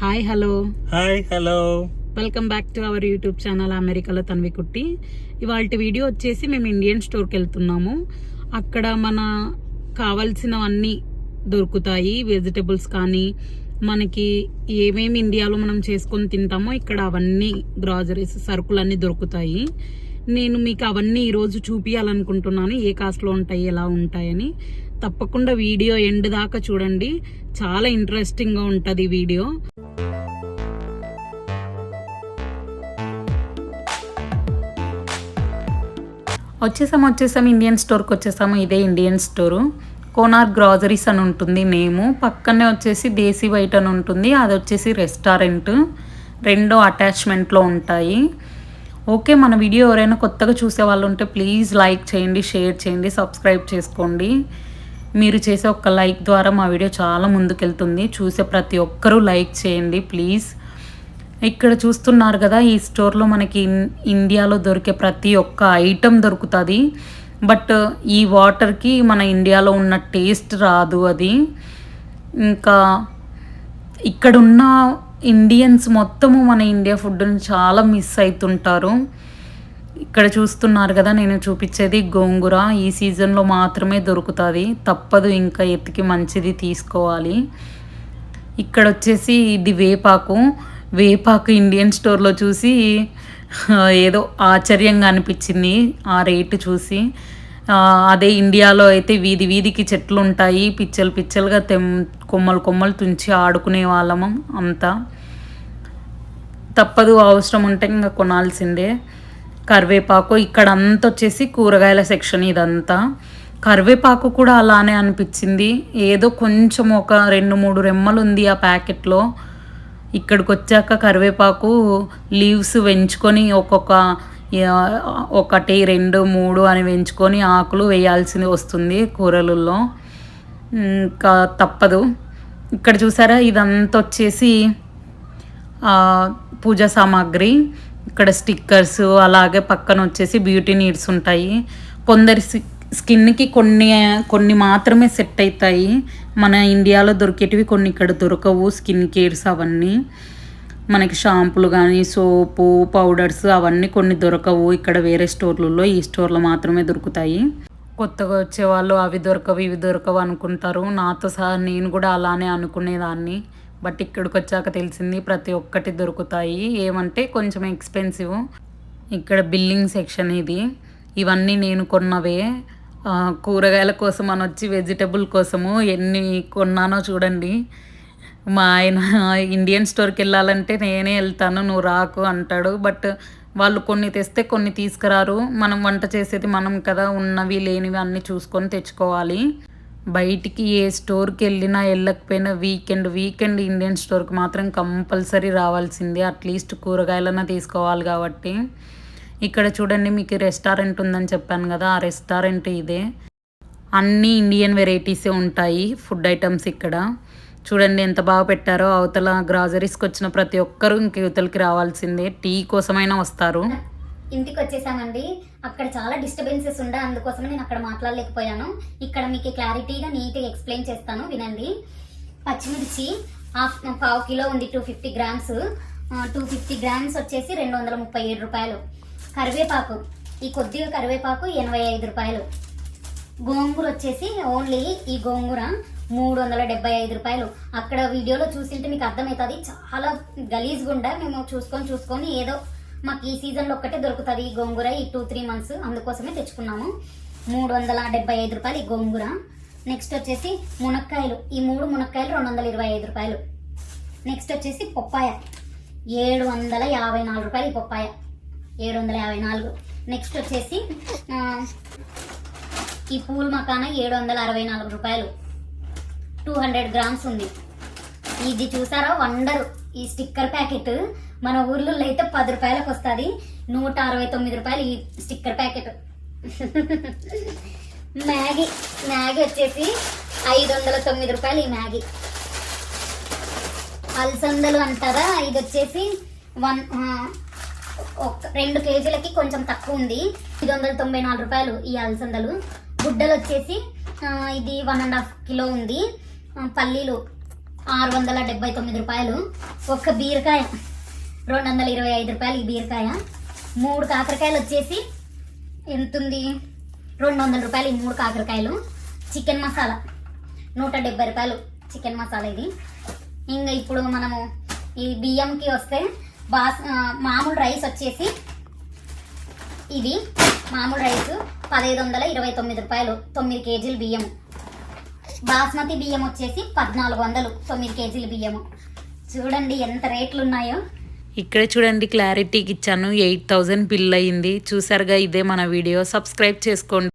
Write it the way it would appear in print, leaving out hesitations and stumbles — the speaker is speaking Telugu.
Hi hello welcome back to our YouTube channel అమెరికాలో తన్వి కుట్టి. ఇవాళ వీడియో వచ్చేసి మేము ఇండియన్ స్టోర్కి వెళ్తున్నాము. అక్కడ మన కావాల్సినవన్నీ దొరుకుతాయి. వెజిటబుల్స్ కానీ మనకి ఏమేమి ఇండియాలో మనం చేసుకొని తింటామో ఇక్కడ అవన్నీ గ్రాసరీస్ సరుకులన్నీ దొరుకుతాయి. నేను మీకు అవన్నీ ఈరోజు చూపించాలనుకుంటున్నాను, ఏ కాస్ట్లో ఉంటాయి ఎలా ఉంటాయని. తప్పకుండా వీడియో ఎండ్ దాకా చూడండి, చాలా ఇంట్రెస్టింగ్గా ఉంటుంది ఈ వీడియో. వచ్చేసాం ఇండియన్ స్టోర్కి వచ్చేసాము. ఇదే ఇండియన్ స్టోరు, కోనార్ గ్రాసరీస్ అని ఉంటుంది నేము. పక్కనే వచ్చేసి దేశీ వైట్ అని ఉంటుంది, అది వచ్చేసి రెస్టారెంట్. రెండో అటాచ్మెంట్లో ఉంటాయి. ఓకే, మన వీడియో ఎవరైనా కొత్తగా చూసే వాళ్ళు ఉంటే ప్లీజ్ లైక్ చేయండి, షేర్ చేయండి, సబ్స్క్రైబ్ చేసుకోండి. మీరు చేసే ఒక్క లైక్ ద్వారా మా వీడియో చాలా ముందుకెళ్తుంది. చూసే ప్రతి ఒక్కరూ లైక్ చేయండి ప్లీజ్. ఇక్కడ చూస్తున్నారు కదా, ఈ స్టోర్లో మనకి ఇండియాలో దొరికే ప్రతి ఒక్క ఐటెం దొరుకుతుంది. బట్ ఈ వాటర్కి మన ఇండియాలో ఉన్న టేస్ట్ రాదు అది. ఇంకా ఇక్కడున్న ఇండియన్స్ మొత్తము మన ఇండియా ఫుడ్ని చాలా మిస్ అవుతుంటారు. ఇక్కడ చూస్తున్నారు కదా, నేను చూపించేది గోంగూర. ఈ సీజన్లో మాత్రమే దొరుకుతుంది, తప్పదు, ఇంకా ఎత్తికి మంచిది తీసుకోవాలి. ఇక్కడ వచ్చేసి ఇది వేపాకు ఇండియన్ స్టోర్లో చూసి ఏదో ఆశ్చర్యంగా అనిపించింది ఆ రేటు చూసి. అదే ఇండియాలో అయితే వీధి వీధికి చెట్లు ఉంటాయి, పిచ్చలుగా కొమ్మలు తుంచి ఆడుకునే వాళ్ళము అంతా. తప్పదు, అవసరం ఉంటే ఇంకా కొనాల్సిందే. కరివేపాకు ఇక్కడ అంతా వచ్చేసి కూరగాయల సెక్షన్. ఇదంతా కరివేపాకు కూడా అలానే అనిపించింది, ఏదో కొంచెం ఒక 2-3 రెమ్మలు ఉంది ఆ ప్యాకెట్లో. ఇక్కడికి వచ్చాక కరివేపాకు లీవ్స్ వెంచుకొని ఒకటి 2, 3 అని వెంచుకొని ఆకులు వేయాల్సి వస్తుంది కూరలలో. ఇంకా తప్పదు. ఇక్కడ చూసారా, ఇదంతా వచ్చేసి పూజా సామాగ్రి. ఇక్కడ స్టిక్కర్స్, అలాగే పక్కన వచ్చేసి బ్యూటీ నీడ్స్ ఉంటాయి. కొందరి స్కిన్కి కొన్ని మాత్రమే సెట్ అవుతాయి. మన ఇండియాలో దొరికేటివి కొన్ని ఇక్కడ దొరకవు. స్కిన్ కేర్స్ అవన్నీ మనకి షాంపూలు కానీ సోపు పౌడర్స్ అవన్నీ కొన్ని దొరకవు ఇక్కడ వేరే స్టోర్లలో. ఈ స్టోర్లో మాత్రమే దొరుకుతాయి. కొత్తగా వచ్చేవాళ్ళు అవి దొరకవు ఇవి దొరకవు అనుకుంటారు. నాతో సహా నేను కూడా అలానే అనుకునేదాన్ని. బట్ ఇక్కడికి వచ్చాక తెలిసింది ప్రతి ఒక్కటి దొరుకుతాయి. ఏమంటే కొంచెం ఎక్స్పెన్సివ్. ఇక్కడ బిల్లింగ్ సెక్షన్ ఇది. ఇవన్నీ నేను కొన్నవే. కూరగాయల కోసం అని వచ్చి వెజిటబుల్ కోసము ఎన్ని కొన్నానో చూడండి. మా ఆయన ఇండియన్ స్టోర్కి వెళ్ళాలంటే నేనే వెళ్తాను, నువ్వు రాకు అంటాడు. బట్ వాళ్ళు కొన్ని తెస్తే కొన్ని తీసుకురారు. మనం వంట చేసేది మనం కదా, ఉన్నవి లేనివి అన్నీ చూసుకొని తెచ్చుకోవాలి. బయటికి ఏ స్టోర్కి వెళ్ళకపోయినా వీకెండ్ ఇండియన్ స్టోర్కి మాత్రం కంపల్సరీ రావాల్సిందే. అట్లీస్ట్ కూరగాయలన్నా తీసుకోవాలి కాబట్టి. ఇక్కడ చూడండి, మీకు రెస్టారెంట్ ఉందని చెప్పాను కదా, ఆ రెస్టారెంట్ ఇదే. అన్నీ ఇండియన్ వెరైటీసే ఉంటాయి ఫుడ్ ఐటమ్స్ ఇక్కడ. చూడండి ఎంత బాగా పెట్టారో. అవతల గ్రాసరీస్కి వచ్చిన ప్రతి ఒక్కరూ ఇంక యువతలకి రావాల్సిందే, టీ కోసమైనా వస్తారు. ఇంటికి వచ్చేసామండి. అక్కడ చాలా డిస్టర్బెన్సెస్ ఉండే, అందుకోసమే నేను అక్కడ మాట్లాడలేకపోయాను. ఇక్కడ మీకు క్లారిటీగా నీట్గా ఎక్స్ప్లెయిన్ చేస్తాను, వినండి. పచ్చిమిర్చి 1/2 కిలో ఉంది, 250 గ్రామ్స్. 250 గ్రామ్స్ వచ్చేసి 237 రూపాయలు. కరివేపాకు, ఈ కొద్దిగా కరివేపాకు 85 రూపాయలు. గోంగూర వచ్చేసి ఓన్లీ ఈ గోంగూర 375 రూపాయలు. అక్కడ వీడియోలో చూసింటే మీకు అర్థమవుతుంది, చాలా గలీజ్గా ఉండే. మేము చూసుకొని ఏదో మాకు ఈ సీజన్లో ఒక్కటే దొరుకుతుంది ఈ గోంగూర, ఈ 2-3 మంత్స్, అందుకోసమే తెచ్చుకున్నాము. 375 రూపాయలు ఈ గోంగూర. నెక్స్ట్ వచ్చేసి మునక్కాయలు, ఈ 3 మునక్కాయలు 225 రూపాయలు. నెక్స్ట్ వచ్చేసి పప్పాయ 754 రూపాయలు. ఈ పప్పాయ 754. నెక్స్ట్ వచ్చేసి ఈ పూల్ మకాన 764 రూపాయలు. 200 గ్రామ్స్ ఉంది. ఇది చూసారా వండరు, ఈ స్టిక్కర్ ప్యాకెట్ మన ఊర్లో అయితే 10 రూపాయలకు వస్తుంది. 169 రూపాయలు ఈ స్టిక్కర్ ప్యాకెట్. మ్యాగీ వచ్చేసి 509 రూపాయలు ఈ మ్యాగీ. అలసందలు అంటారా, ఇది వచ్చేసి 2 కేజీలకి కొంచెం తక్కువ ఉంది, 594 రూపాయలు ఈ అలసందలు. గుడ్డలు వచ్చేసి ఇది 1.5 కిలో ఉంది. పల్లీలు 679 రూపాయలు. ఒక్క బీరకాయ 225 రూపాయలు ఈ బీరకాయ. 3 కాకరకాయలు వచ్చేసి ఎంతుంది 200 రూపాయలు ఈ 3 కాకరకాయలు. చికెన్ మసాలా 170 రూపాయలు చికెన్ మసాలా ఇది. ఇంకా ఇప్పుడు మనము ఈ బియ్యంకి వస్తే మామూలు రైస్ వచ్చేసి ఇది మామూలు రైస్ 1529 రూపాయలు 9 కేజీలు బియ్యం. బాస్మతి బియ్యం వచ్చేసి 1400 9 కేజీల బియ్యము. చూడండి ఎంత రేట్లు ఉన్నాయో. ఇక్కడ చూడండి క్లారిటీకి ఇచ్చాను. 8000 బిల్ అయింది. చూసారుగా, ఇదే మన వీడియో. సబ్స్క్రైబ్ చేసుకోండి.